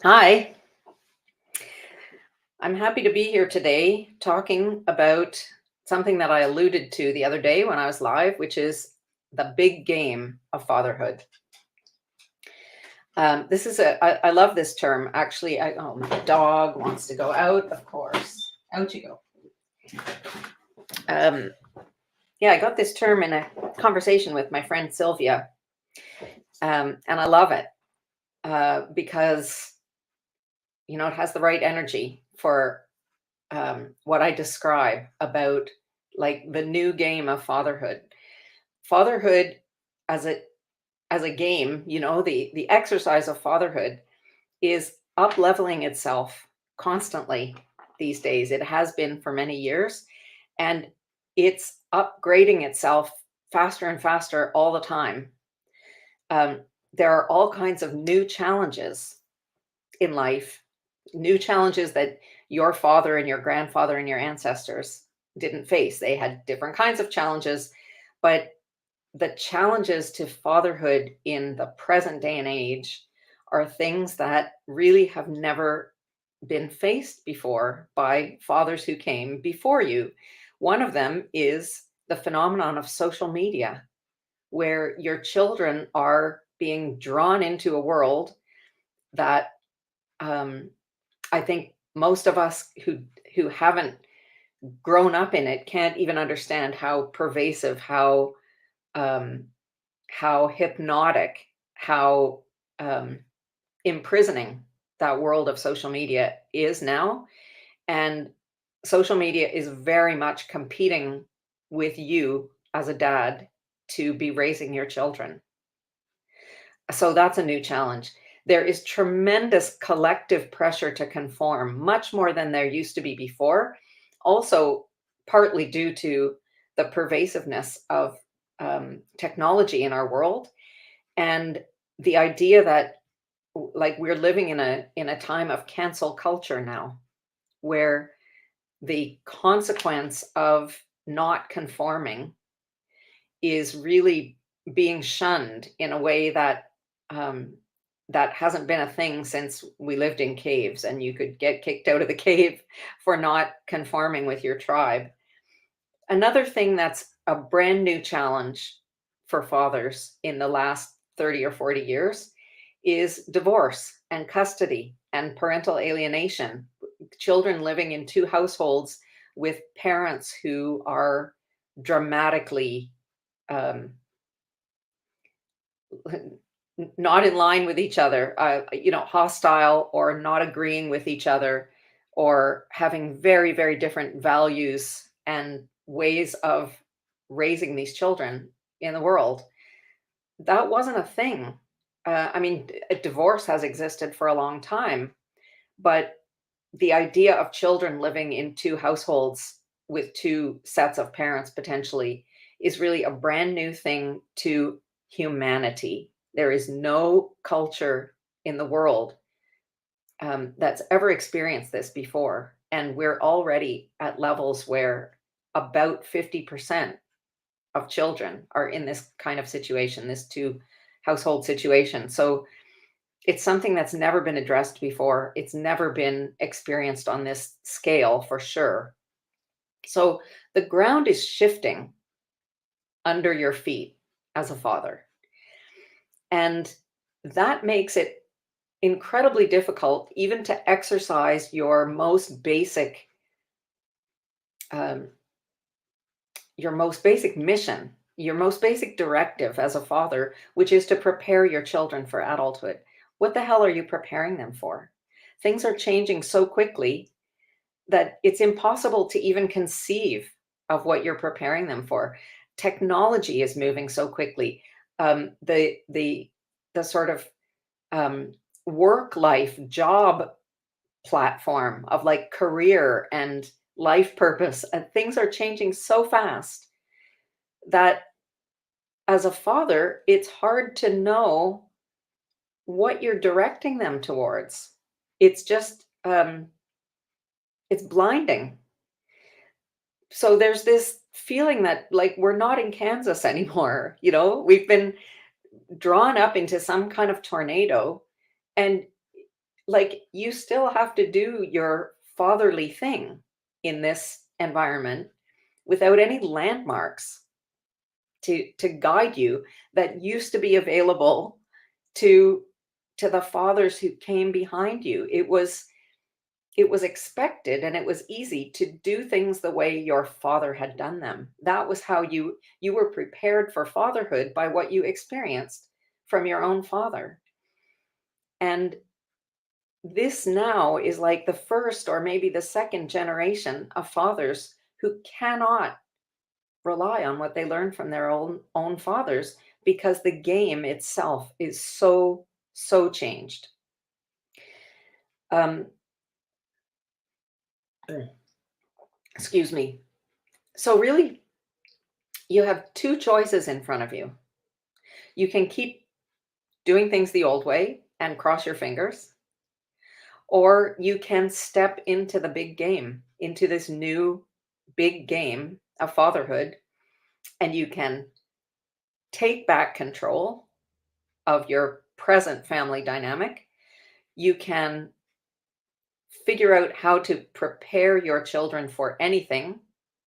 Hi, I'm happy to be here today talking about something that I alluded to the other day when I was live, which is the big game of fatherhood. I love this term. Actually, oh, my dog wants to go out, of course. Out you go. Um, yeah, I got this term in a conversation with my friend Sylvia, and I love it because, it has the right energy for what I describe about like the new game of fatherhood. Fatherhood as a game, the exercise of fatherhood is up leveling itself constantly these days. It has been for many years, and it's upgrading itself faster and faster all the time. Um, there are all kinds of new challenges in life, new challenges that your father and your grandfather and your ancestors didn't face. They had different kinds of challenges, but the challenges to fatherhood in the present day and age are things that really have never been faced before by fathers who came before you. One of them is the phenomenon of social media, where your children are being drawn into a world that um, I think most of us who haven't grown up in it can't even understand how pervasive, um, how hypnotic, how imprisoning that world of social media is now. And social media is very much competing with you as a dad to be raising your children. So that's a new challenge. There is tremendous collective pressure to conform, much more than there used to be before. Also, partly due to the pervasiveness of technology in our world, and the idea that like we're living in a time of cancel culture now, where the consequence of not conforming is really being shunned in a way that um, that hasn't been a thing since we lived in caves and you could get kicked out of the cave for not conforming with your tribe. Another thing that's a brand new challenge for fathers in the last 30 or 40 years is divorce and custody and parental alienation. Children living in two households with parents who are dramatically um, not in line with each other, hostile or not agreeing with each other, or having very, very different values and ways of raising these children in the world. That wasn't a thing. Divorce has existed for a long time, but the idea of children living in two households with two sets of parents potentially is really a brand new thing to humanity. There is no culture in the world that's ever experienced this before. And we're already at levels where about 50% of children are in this kind of situation, this two household situation. So it's something that's never been addressed before. It's never been experienced on this scale for sure. So the ground is shifting under your feet as a father. And that makes it incredibly difficult even to exercise um, your most basic mission, your most basic directive as a father, which is to prepare your children for adulthood. What the hell are you preparing them for? Things are changing so quickly that it's impossible to even conceive of what you're preparing them for. Technology is moving so quickly. The sort of um, work life job platform of like career and life purpose, and things are changing so fast that as a father, it's hard to know what you're directing them towards. It's just it's blinding. So there's this feeling that like we're not in Kansas anymore. We've been drawn up into some kind of tornado, and like you still have to do your fatherly thing in this environment without any landmarks to guide you that used to be available to the fathers who came behind you. It was expected and it was easy to do things the way your father had done them. That was how you were prepared for fatherhood, by what you experienced from your own father. And this now is like the first or maybe the second generation of fathers who cannot rely on what they learned from their own fathers, because the game itself is so changed. Um, excuse me. So really, you have two choices in front of you. You can keep doing things the old way and cross your fingers, or you can step into the big game, into this new big game of fatherhood, and you can take back control of your present family dynamic. You can figure out how to prepare your children for anything,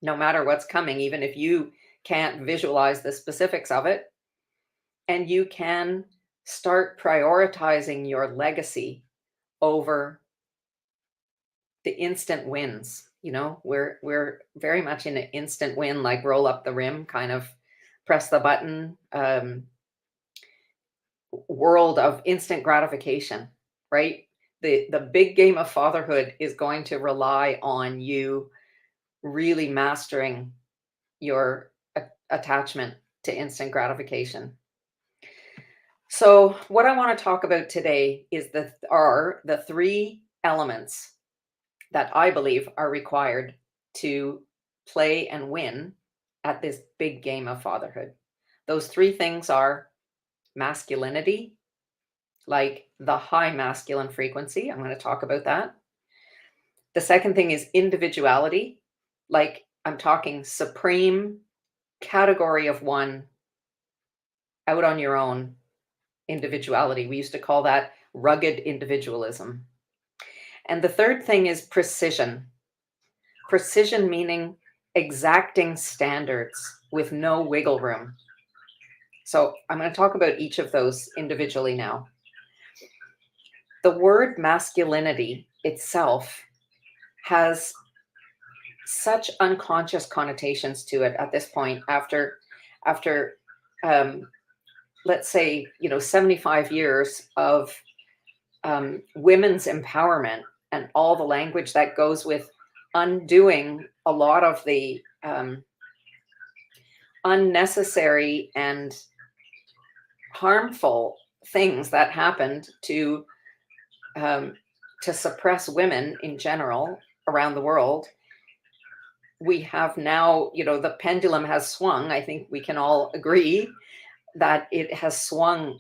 no matter what's coming, even if you can't visualize the specifics of it. And you can start prioritizing your legacy over the instant wins. We're very much in an instant win, like roll up the rim, kind of press the button, world of instant gratification, right? The big game of fatherhood is going to rely on you really mastering your attachment to instant gratification. So what I want to talk about today are the three elements that I believe are required to play and win at this big game of fatherhood. Those three things are masculinity, like the high masculine frequency. I'm going to talk about that. The second thing is individuality, like I'm talking supreme category of one, out on your own individuality. We used to call that rugged individualism. And the third thing is precision. Precision meaning exacting standards with no wiggle room. So I'm going to talk about each of those individually now. The word masculinity itself has such unconscious connotations to it at this point, after let's say 75 years of women's empowerment, and all the language that goes with undoing a lot of the unnecessary and harmful things that happened to suppress women in general around the world. We have now, the pendulum has swung. I think we can all agree that it has swung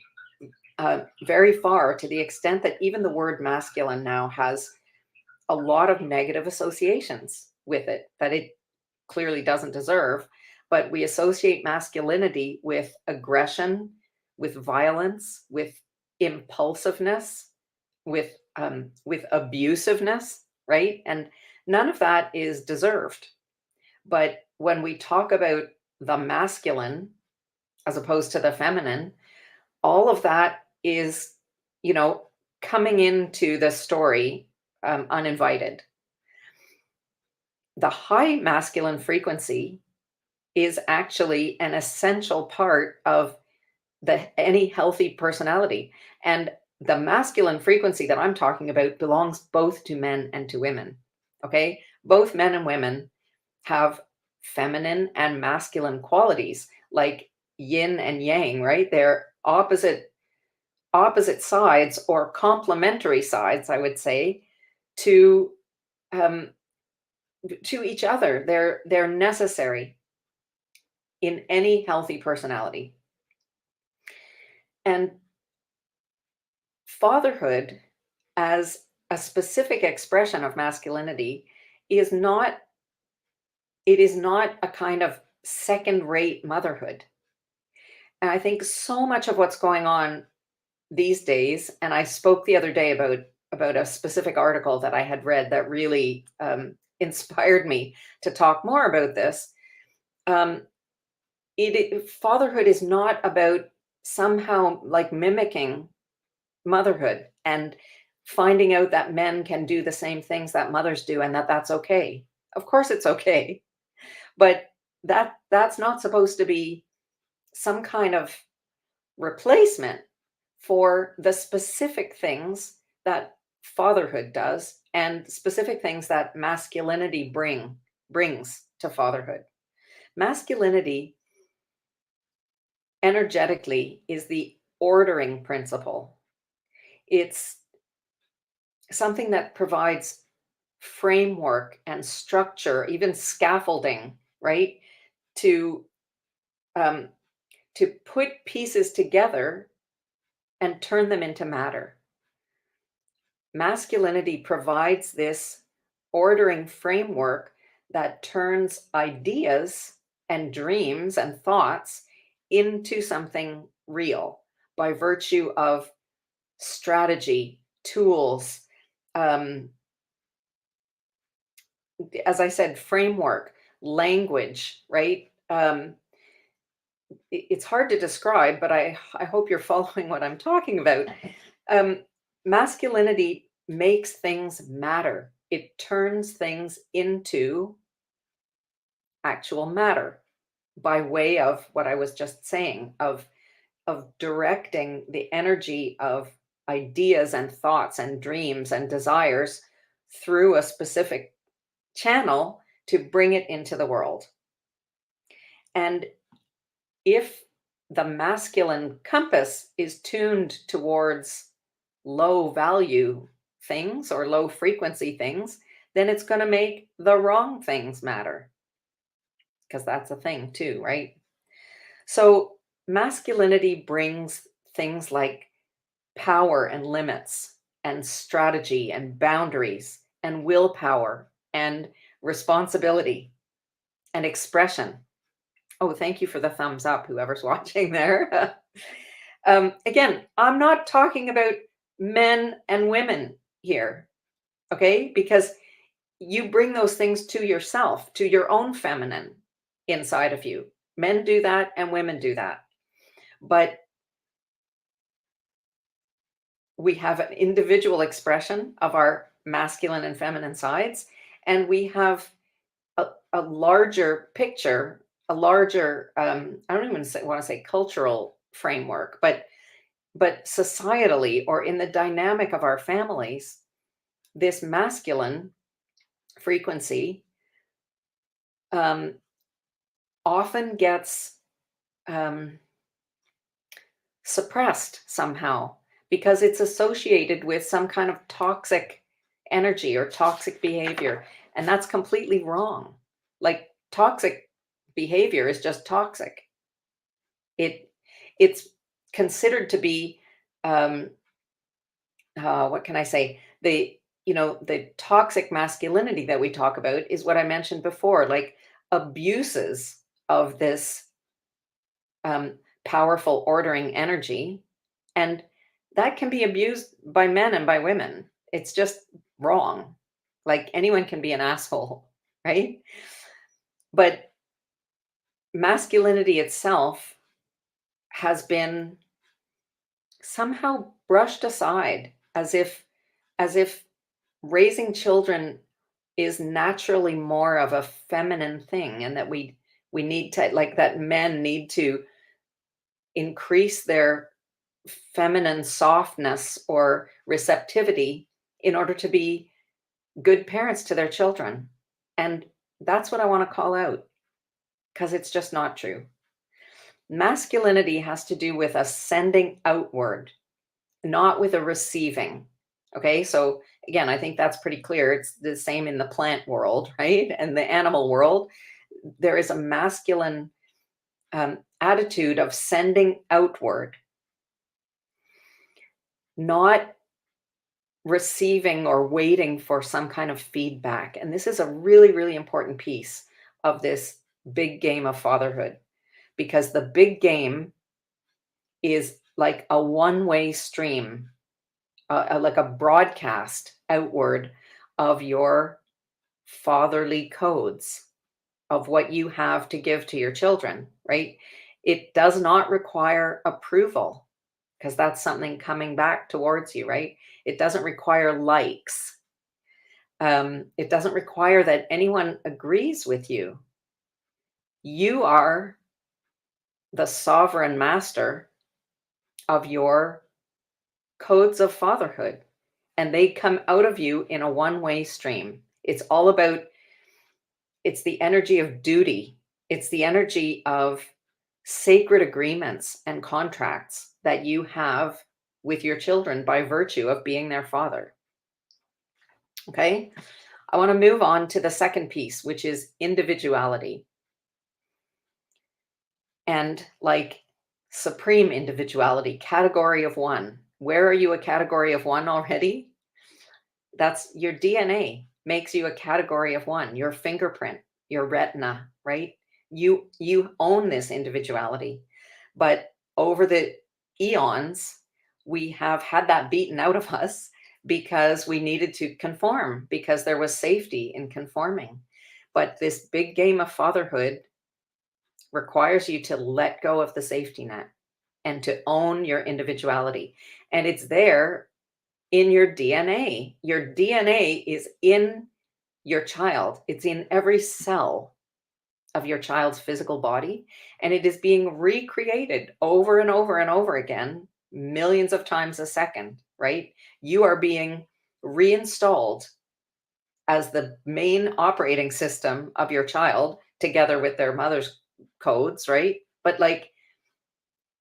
very far, to the extent that even the word masculine now has a lot of negative associations with it that it clearly doesn't deserve. But we associate masculinity with aggression, with violence, with impulsiveness, with abusiveness, right? And none of that is deserved. But when we talk about the masculine as opposed to the feminine, all of that is, coming into the story uninvited. The high masculine frequency is actually an essential part of any healthy personality. And the masculine frequency that I'm talking about belongs both to men and to women. Okay? Both men and women have feminine and masculine qualities, like yin and yang, right? They're opposite sides, or complementary sides, I would say, to each other. They're necessary in any healthy personality. And fatherhood, as a specific expression of masculinity, is not a kind of second-rate motherhood. And I think so much of what's going on these days, and I spoke the other day about a specific article that I had read that really inspired me to talk more about this. Um, Fatherhood is not about somehow like mimicking motherhood and finding out that men can do the same things that mothers do and that that's okay. Of course it's okay, but that's not supposed to be some kind of replacement for the specific things that fatherhood does and specific things that masculinity brings to fatherhood. Masculinity energetically is the ordering principle. It's something that provides framework and structure, even scaffolding, right? To um, to put pieces together and turn them into matter. Masculinity provides this ordering framework that turns ideas and dreams and thoughts into something real by virtue of strategy, tools, um, as I said, framework, language, right? It's hard to describe, but I hope you're following what I'm talking about. Um, Masculinity makes things matter. It turns things into actual matter by way of what I was just saying, of directing the energy of ideas and thoughts and dreams and desires through a specific channel to bring it into the world. And if the masculine compass is tuned towards low value things or low frequency things, then it's going to make the wrong things matter because that's a thing too, right? So, masculinity brings things like power and limits and strategy and boundaries and willpower and responsibility and expression. Oh, thank you for the thumbs up, whoever's watching there. Again, I'm not talking about men and women here, okay? Because you bring those things to yourself, to your own feminine inside of you. Men do that and women do that. But we have an individual expression of our masculine and feminine sides, and we have a larger picture, a larger, I don't even want to say cultural framework, but societally or in the dynamic of our families, this masculine frequency um, often gets um, suppressed somehow because it's associated with some kind of toxic energy or toxic behavior. And that's completely wrong. Like toxic behavior is just toxic. It's considered to be um, what can I say? The toxic masculinity that we talk about is what I mentioned before, like abuses of this um, powerful ordering energy, and that can be abused by men and by women. It's just wrong. Like anyone can be an asshole, right? But masculinity itself has been somehow brushed aside as if raising children is naturally more of a feminine thing and that we need to like that men need to increase their feminine softness or receptivity in order to be good parents to their children. And that's what I want to call out because it's just not true. Masculinity has to do with us sending outward, not with a receiving. Okay, so again, I think that's pretty clear. It's the same in the plant world, right? And the animal world. There is a masculine attitude of sending outward, not receiving or waiting for some kind of feedback. And this is a really, really important piece of this big game of fatherhood because the big game is like a one-way stream, like a broadcast outward of your fatherly codes of what you have to give to your children, right? It does not require approval because that's something coming back towards you, right? It doesn't require likes. It doesn't require that anyone agrees with you. You are the sovereign master of your codes of fatherhood, and they come out of you in a one-way stream. It's all about, it's the energy of duty. It's the energy of sacred agreements and contracts that you have with your children by virtue of being their father. Okay? I want to move on to the second piece, which is individuality. And like supreme individuality, category of one. Where are you a category of one already? That's your DNA makes you a category of one, your fingerprint, your retina, right? You own this individuality. But over the eons, we have had that beaten out of us because we needed to conform, because there was safety in conforming. But this big game of fatherhood requires you to let go of the safety net and to own your individuality. And it's there in your DNA. Your DNA is in your child, it's in every cell of your child's physical body, and it is being recreated over and over and over again, millions of times a second, right? You are being reinstalled as the main operating system of your child together with their mother's codes, right? But like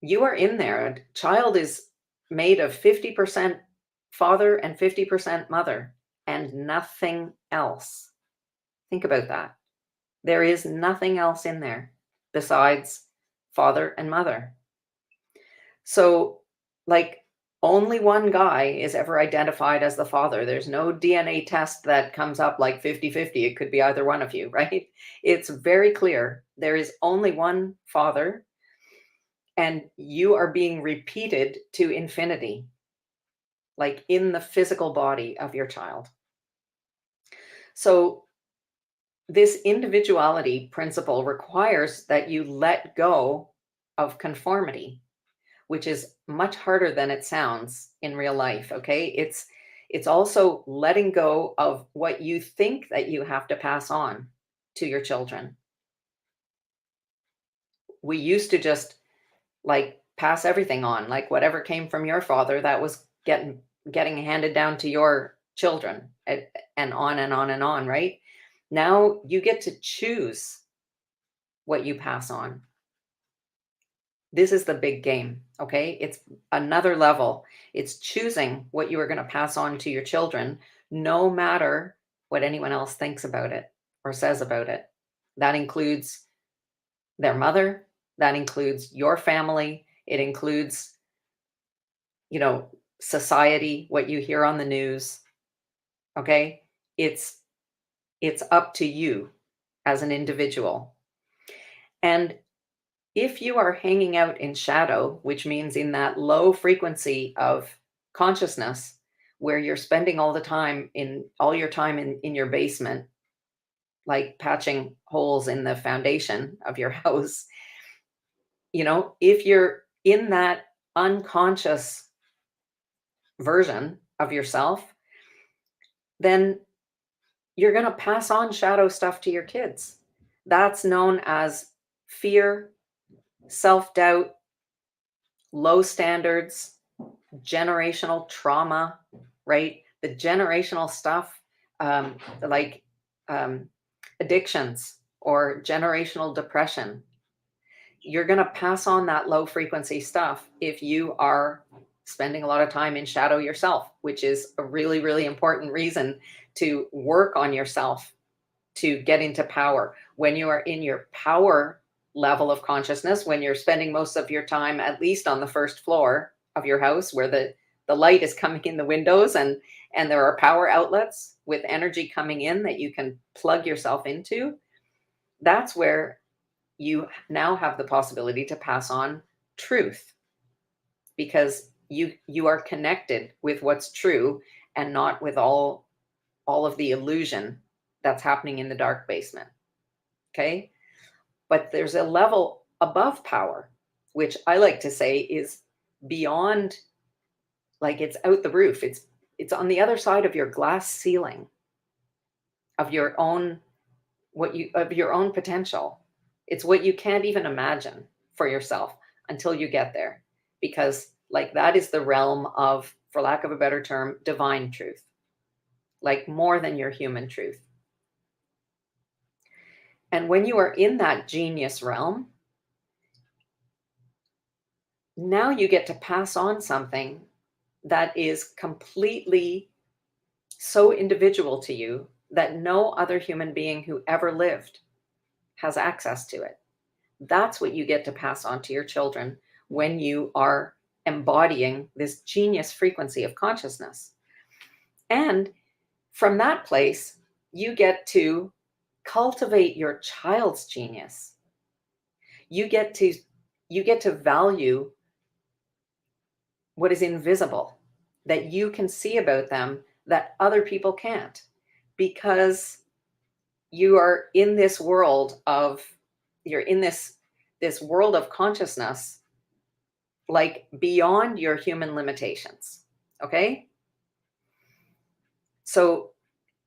you are in there. A child is made of 50% father and 50% mother and nothing else. Think about that. There is nothing else in there besides father and mother. So, like, only one guy is ever identified as the father. There's no DNA test that comes up like 50-50. It could be either one of you, right? It's very clear. There is only one father, and you are being repeated to infinity, like in the physical body of your child. So, this individuality principle requires that you let go of conformity, which is much harder than it sounds in real life. Okay. It's also letting go of what you think that you have to pass on to your children. We used to just like pass everything on, like whatever came from your father, that was getting handed down to your children, and on and on and on, right? Now you get to choose what you pass on. This is the big game, okay? It's another level. It's choosing what you are going to pass on to your children, no matter what anyone else thinks about it or says about it. That includes their mother, that includes your family, it includes, you know, society, what you hear on the news, okay? It's up to you as an individual. And if you are hanging out in shadow, which means in that low frequency of consciousness where you're spending all your time in your basement, like patching holes in the foundation of your house, if you're in that unconscious version of yourself, then you're going to pass on shadow stuff to your kids. That's known as fear, self-doubt, low standards, generational trauma, right? The generational stuff, like addictions or generational depression. You're going to pass on that low frequency stuff if you are spending a lot of time in shadow yourself, which is a really, really important reason to work on yourself to get into power. When you are in your power level of consciousness, when you're spending most of your time at least on the first floor of your house where the light is coming in the windows and there are power outlets with energy coming in that you can plug yourself into, that's where you now have the possibility to pass on truth. because you are connected with what's true and not with all of the illusion that's happening in the dark basement. Okay? But there's a level above power, which I like to say is beyond, like it's out the roof. It's on the other side of your glass ceiling of your own, what you of your own potential. It's what you can't even imagine for yourself until you get there. Because like that is the realm of, for lack of a better term, divine truth. Like more than your human truth. And when you are in that genius realm, now you get to pass on something that is completely so individual to you that no other human being who ever lived has access to it. That's what you get to pass on to your children when you are embodying this genius frequency of consciousness. And from that place, you get to cultivate your child's genius. You get to value what is invisible that you can see about them that other people can't, because you are in this world of, you're in this world of consciousness, like beyond your human limitations. Okay? So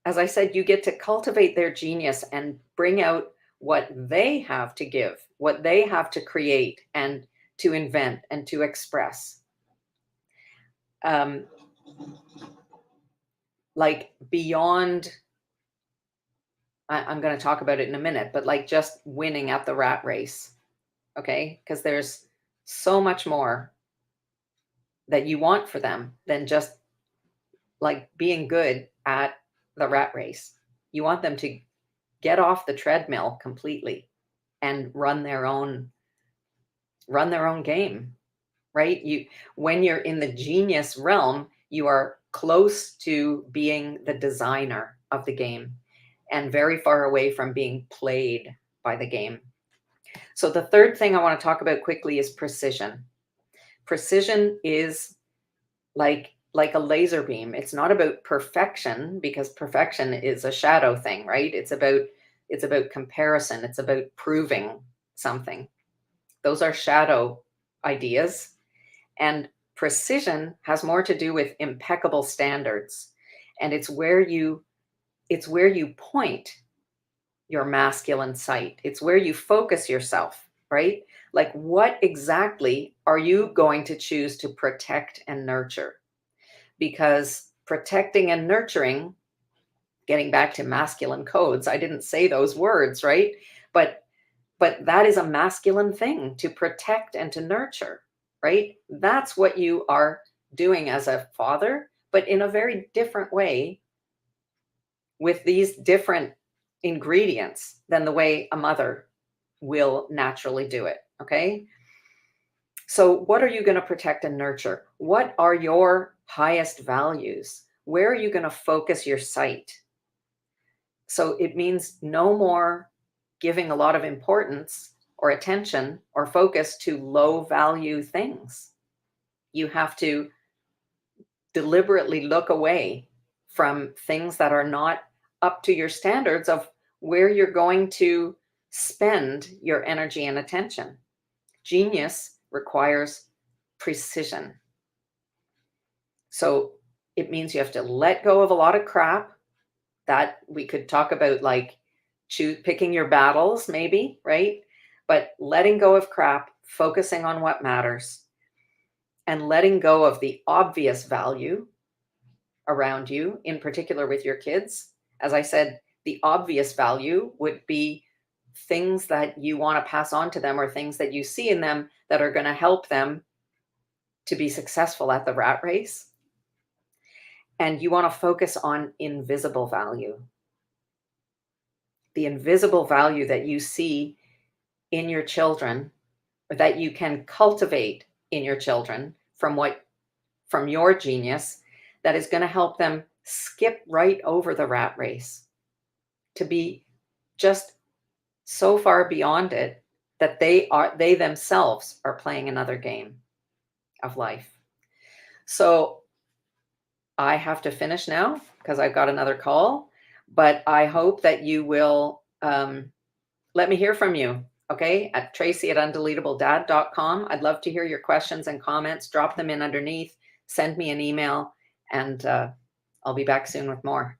as I said, you get to cultivate their genius and bring out what they have to give, what they have to create and to invent and to express. um, like beyond, I'm going to talk about it in a minute, but like just winning at the rat race. Okay? Because there's so much more that you want for them than just like being good at the rat race. You want them to get off the treadmill completely and run their own game, right? When you're in the genius realm, you are close to being the designer of the game and very far away from being played by the game. So the third thing I want to talk about quickly is precision. Precision is like a laser beam. It's not about perfection, because perfection is a shadow thing, right? It's about comparison. It's about proving something. Those are shadow ideas. And precision has more to do with impeccable standards. And it's where you point your masculine sight. It's where you focus yourself, right? Like what exactly are you going to choose to protect and nurture? Because protecting and nurturing, getting back to masculine codes, I didn't say those words, right? But that is a masculine thing, to protect and to nurture, right? That's what you are doing as a father, but in a very different way, with these different ingredients than the way a mother will naturally do it. Okay? So what are you going to protect and nurture? What are your highest values? Where are you going to focus your sight? So it means no more giving a lot of importance or attention or focus to low value things. You have to deliberately look away from things that are not up to your standards of where you're going to spend your energy and attention. Genius requires precision. So it means you have to let go of a lot of crap that we could talk about, like picking your battles, maybe, right? But letting go of crap, focusing on what matters, and letting go of the obvious value around you, in particular with your kids. As I said, the obvious value would be things that you want to pass on to them, or things that you see in them that are going to help them to be successful at the rat race. And you want to focus on invisible value, the invisible value that you see in your children, or that you can cultivate in your children from your genius, that is going to help them skip right over the rat race, to be just so far beyond it that they themselves are playing another game. of life. So I have to finish now because I've got another call, but I hope that you will let me hear from you. Okay, at tracy@undeletabledad.com. I'd love to hear your questions and comments. Drop them in underneath, send me an email, and I'll be back soon with more.